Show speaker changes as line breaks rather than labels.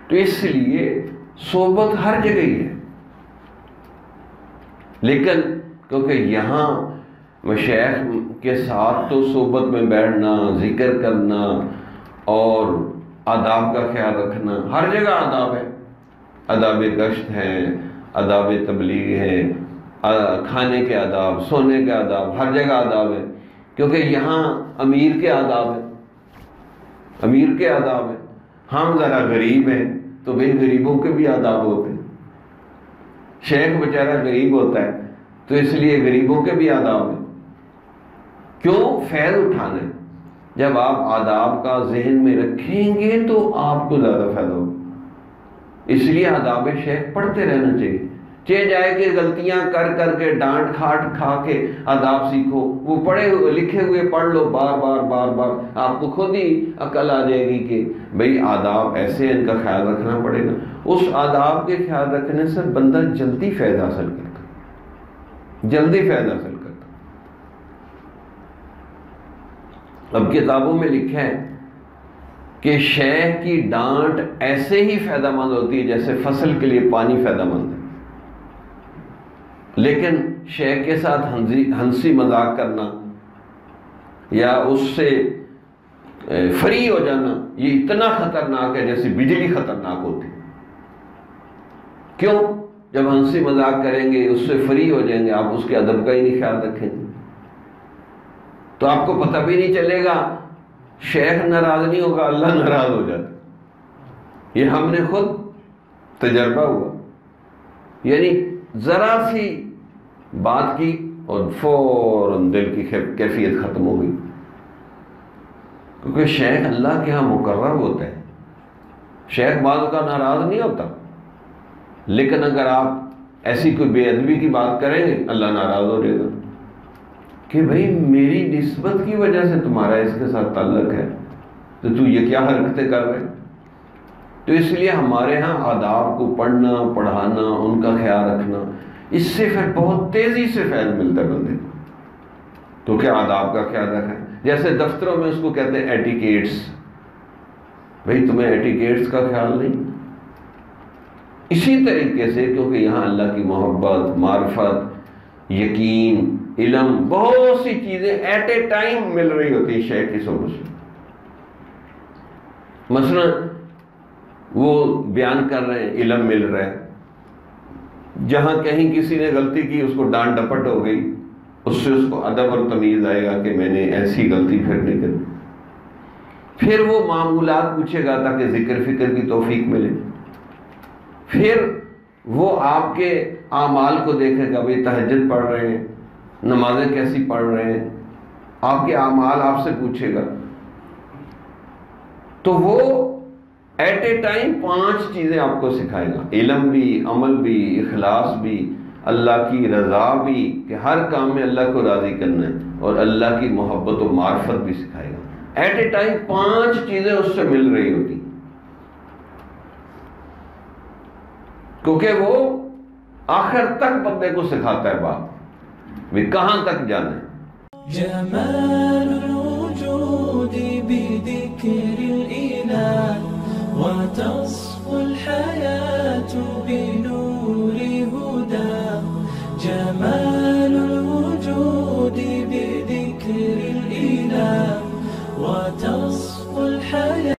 تو اس لیے صحبت ہر جگہ ہی ہے، لیکن کیونکہ یہاں مشائخ کے ساتھ تو صحبت میں بیٹھنا، ذکر کرنا اور آداب کا خیال رکھنا، ہر جگہ آداب ہے، آداب گشت ہے، آداب تبلیغ ہے، کھانے کے آداب، سونے کے آداب، ہر جگہ آداب ہے، کیونکہ یہاں امیر کے آداب ہیں، امیر کے آداب ہیں۔ ہم ذرا غریب ہیں تو بھئی غریبوں کے بھی آداب ہوتے ہیں، شیخ بیچارہ غریب ہوتا ہے تو اس لیے غریبوں کے بھی آداب ہیں۔ کیوں؟ فیض اٹھانا ہے۔ جب آپ آداب کا ذہن میں رکھیں گے تو آپ کو زیادہ فائدہ ہوگا، اس لیے آداب شیخ پڑھتے رہنا چاہیے، چاہے جائے کہ غلطیاں کر کر کے ڈانٹ کھاٹ کھا کے آداب سیکھو، وہ پڑھے ہوئے لکھے ہوئے پڑھ لو بار بار بار بار، آپ کو خود ہی عقل آ جائے گی کہ بھئی آداب ایسے، ان کا خیال رکھنا پڑے گا۔ اس آداب کے خیال رکھنے سے بندہ جلدی فیض حاصل کرتا، جلدی فیض حاصل کرتا۔ اب کتابوں میں لکھا ہے کہ شیخ کی ڈانٹ ایسے ہی فائدہ مند ہوتی ہے جیسے فصل کے لیے پانی فائدہ مند ہے، لیکن شیخ کے ساتھ ہنسی مذاق کرنا یا اس سے فری ہو جانا یہ اتنا خطرناک ہے جیسے بجلی خطرناک ہوتی۔ کیوں؟ جب ہنسی مذاق کریں گے، اس سے فری ہو جائیں گے، آپ اس کے ادب کا ہی نہیں خیال رکھیں گے تو آپ کو پتہ بھی نہیں چلے گا، شیخ ناراض نہیں ہوگا، اللہ ناراض ہو جاتا۔ یہ ہم نے خود تجربہ ہوا، یعنی ذرا سی بات کی اور فوراً دل کی کیفیت ختم ہو گئی، کیونکہ شیخ اللہ کے ہاں مقرر ہوتا ہے۔ شیخ بعض کا ناراض نہیں ہوتا، لیکن اگر آپ ایسی کوئی بے ادبی کی بات کریں گے اللہ ناراض ہو جائے گا کہ بھئی میری نسبت کی وجہ سے تمہارا اس کے ساتھ تعلق ہے تو یہ کیا حرکتیں کر رہے ہیں۔ تو اس لیے ہمارے ہاں آداب کو پڑھنا، پڑھانا، ان کا خیال رکھنا، اس سے پھر بہت تیزی سے فیض ملتا ہے بندے کو۔ تو کیا آداب کا خیال رکھیں، جیسے دفتروں میں اس کو کہتے ہیں ایٹیکیٹس، بھئی تمہیں ایٹیکیٹس کا خیال نہیں۔ اسی طریقے سے کیونکہ یہاں اللہ کی محبت، معرفت، یقین، علم، بہت سی چیزیں ایٹ اے ٹائم مل رہی ہوتی ہیں شیخ کی صحبت سے۔ مثلا وہ بیان کر رہے ہیں، علم مل رہا ہے، جہاں کہیں کسی نے غلطی کی اس کو ڈانٹ ڈپٹ ہو گئی، اس سے اس کو ادب اور تمیز آئے گا کہ میں نے ایسی غلطی پھر نہیں کری۔ پھر وہ معمولات پوچھے گا تاکہ ذکر فکر کی توفیق ملے۔ پھر وہ آپ کے اعمال کو دیکھے گا، بھئی تہجد پڑھ رہے ہیں، نمازیں کیسی پڑھ رہے ہیں، آپ کے اعمال آپ سے پوچھے گا۔ تو وہ ایٹ اے ٹائم 5 چیزیں آپ کو سکھائے گا، علم بھی، عمل بھی، اخلاص بھی، اللہ کی رضا بھی کہ ہر کام میں اللہ کو راضی کرنا ہے، اور اللہ کی محبت و معرفت بھی سکھائے گا۔ ایٹ اے ٹائم 5 چیزیں اس سے مل رہی ہوتی، کیونکہ وہ آخر تک بندے کو سکھاتا ہے بات، بھی کہاں تک جانا ہے۔
جمال الوجود بذكر الإله وتصفو الحياة بنور هداه، جمال الوجود بذكر الإله